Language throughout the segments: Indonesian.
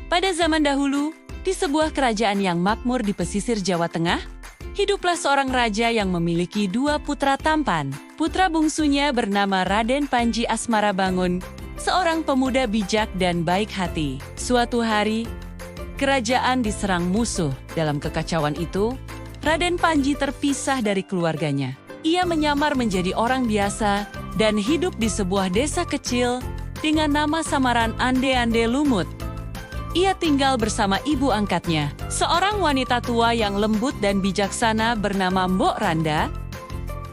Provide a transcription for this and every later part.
Pada zaman dahulu, di sebuah kerajaan yang makmur di pesisir Jawa Tengah, hiduplah seorang raja yang memiliki 2 putra tampan. Putra bungsunya bernama Raden Panji Asmarabangun, seorang pemuda bijak dan baik hati. Suatu hari, kerajaan diserang musuh. Dalam kekacauan itu, Raden Panji terpisah dari keluarganya. Ia menyamar menjadi orang biasa dan hidup di sebuah desa kecil dengan nama samaran Ande-Ande Lumut. Ia tinggal bersama ibu angkatnya, seorang wanita tua yang lembut dan bijaksana bernama Mbok Randa.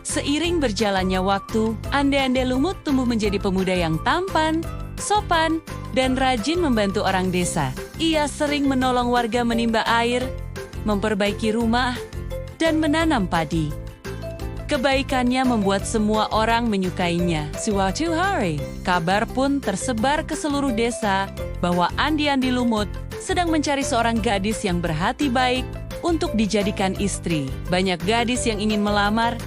Seiring berjalannya waktu, Ande-Ande Lumut tumbuh menjadi pemuda yang tampan, sopan, dan rajin membantu orang desa. Ia sering menolong warga menimba air, memperbaiki rumah, dan menanam padi. Kebaikannya membuat semua orang menyukainya. Suatu hari, kabar pun tersebar ke seluruh desa bahwa Andi-Andi Lumut sedang mencari seorang gadis yang berhati baik untuk dijadikan istri. Banyak gadis yang ingin melamar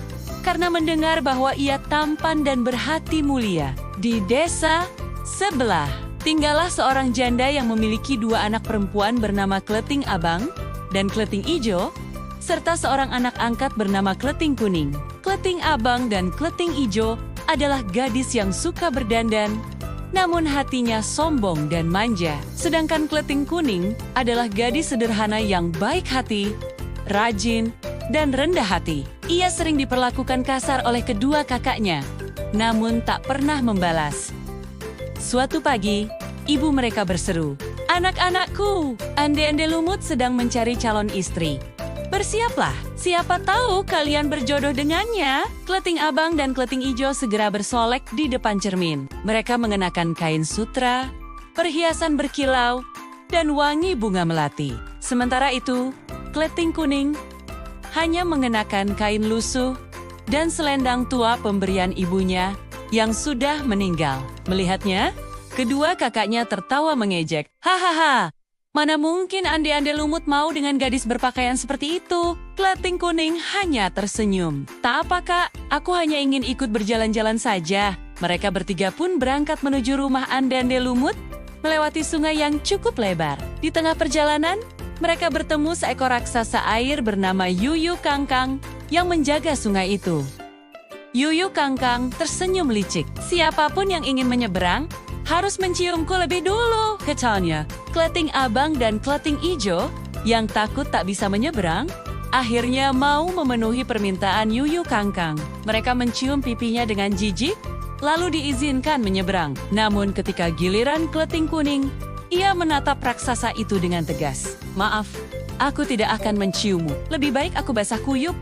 karena mendengar bahwa ia tampan dan berhati mulia. Di desa sebelah, tinggallah seorang janda yang memiliki 2 anak perempuan bernama Kleting Abang dan Kleting Ijo, serta seorang anak angkat bernama Kleting Kuning. Kleting Abang dan Kleting Ijo adalah gadis yang suka berdandan, namun hatinya sombong dan manja. Sedangkan Kleting Kuning adalah gadis sederhana yang baik hati, rajin, dan rendah hati. Ia sering diperlakukan kasar oleh kedua kakaknya, namun tak pernah membalas. Suatu pagi, ibu mereka berseru, "Anak-anakku, Ande-Ande Lumut sedang mencari calon istri. Bersiaplah, siapa tahu kalian berjodoh dengannya." Kleting Abang dan Kleting Ijo segera bersolek di depan cermin. Mereka mengenakan kain sutra, perhiasan berkilau, dan wangi bunga melati. Sementara itu, Kleting Kuning hanya mengenakan kain lusuh dan selendang tua pemberian ibunya yang sudah meninggal. Melihatnya, kedua kakaknya tertawa mengejek. "Hahaha, mana mungkin Ande-Ande Lumut mau dengan gadis berpakaian seperti itu?" Kleting Kuning hanya tersenyum. "Tak apa kak, aku hanya ingin ikut berjalan-jalan saja." Mereka bertiga pun berangkat menuju rumah Ande-Ande Lumut, melewati sungai yang cukup lebar. Di tengah perjalanan, mereka bertemu seekor raksasa air bernama Yuyu Kangkang yang menjaga sungai itu. Yuyu Kangkang tersenyum licik. "Siapapun yang ingin menyeberang, harus menciumku lebih dulu," katanya. Kleting Abang dan Kleting Ijo, yang takut tak bisa menyeberang, akhirnya mau memenuhi permintaan Yuyu Kangkang. Mereka mencium pipinya dengan jijik, lalu diizinkan menyeberang. Namun ketika giliran Kleting Kuning, ia menatap raksasa itu dengan tegas. "Maaf, aku tidak akan menciummu. Lebih baik aku basah kuyup,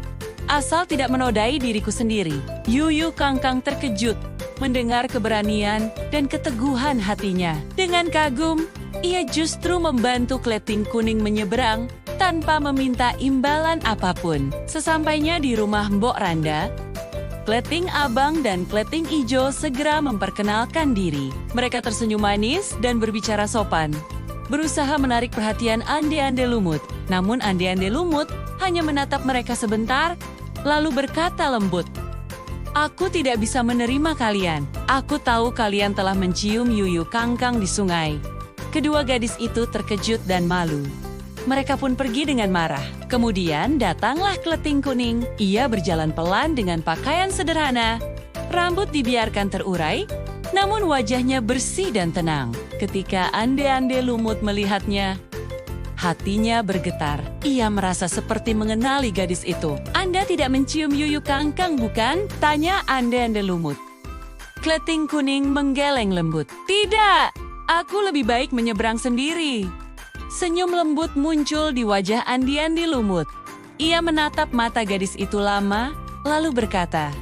asal tidak menodai diriku sendiri." Yuyu Kangkang terkejut mendengar keberanian dan keteguhan hatinya. Dengan kagum, ia justru membantu Kleting Kuning menyeberang tanpa meminta imbalan apapun. Sesampainya di rumah Mbok Randa, Kleting Abang dan Kleting Ijo segera memperkenalkan diri. Mereka tersenyum manis dan berbicara sopan, berusaha menarik perhatian Ande-Ande Lumut. Namun Ande-Ande Lumut hanya menatap mereka sebentar, lalu berkata lembut, "Aku tidak bisa menerima kalian. Aku tahu kalian telah mencium Yuyu Kangkang di sungai." Kedua gadis itu terkejut dan malu. Mereka pun pergi dengan marah. Kemudian datanglah Kleting Kuning. Ia berjalan pelan dengan pakaian sederhana. Rambut dibiarkan terurai, namun wajahnya bersih dan tenang. Ketika Ande-Ande Lumut melihatnya, hatinya bergetar. Ia merasa seperti mengenali gadis itu. "Anda tidak mencium Yuyu Kangkang, bukan?" tanya Ande-Ande Lumut. Kleting Kuning menggeleng lembut. "Tidak, aku lebih baik menyeberang sendiri." Senyum lembut muncul di wajah Andi-Andi Lumut. Ia menatap mata gadis itu lama, lalu berkata,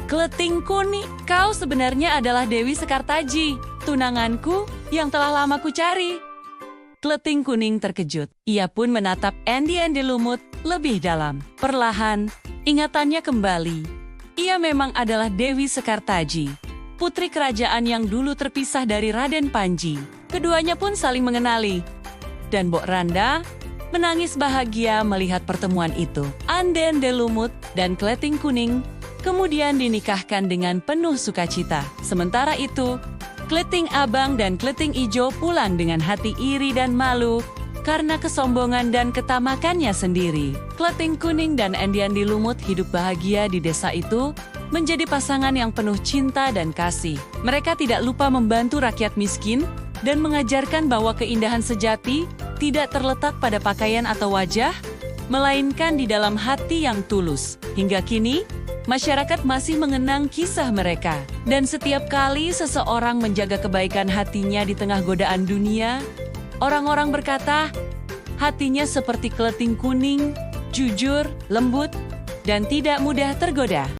"Kleting Kuning, kau sebenarnya adalah Dewi Sekartaji, tunanganku yang telah lama ku cari." Kleting Kuning terkejut. Ia pun menatap Andi-Andi Lumut lebih dalam. Perlahan, ingatannya kembali. Ia memang adalah Dewi Sekartaji, putri kerajaan yang dulu terpisah dari Raden Panji. Keduanya pun saling mengenali. Dan Mbok Randa menangis bahagia melihat pertemuan itu. Ande-Ande Lumut dan Kleting Kuning kemudian dinikahkan dengan penuh sukacita. Sementara itu, Kleting Abang dan Kleting Ijo pulang dengan hati iri dan malu karena kesombongan dan ketamakannya sendiri. Kleting Kuning dan Endiandi Lumut hidup bahagia di desa itu, menjadi pasangan yang penuh cinta dan kasih. Mereka tidak lupa membantu rakyat miskin dan mengajarkan bahwa keindahan sejati tidak terletak pada pakaian atau wajah, melainkan di dalam hati yang tulus. Hingga kini, masyarakat masih mengenang kisah mereka. Dan setiap kali seseorang menjaga kebaikan hatinya di tengah godaan dunia, orang-orang berkata, hatinya seperti kleting kuning, jujur, lembut, dan tidak mudah tergoda.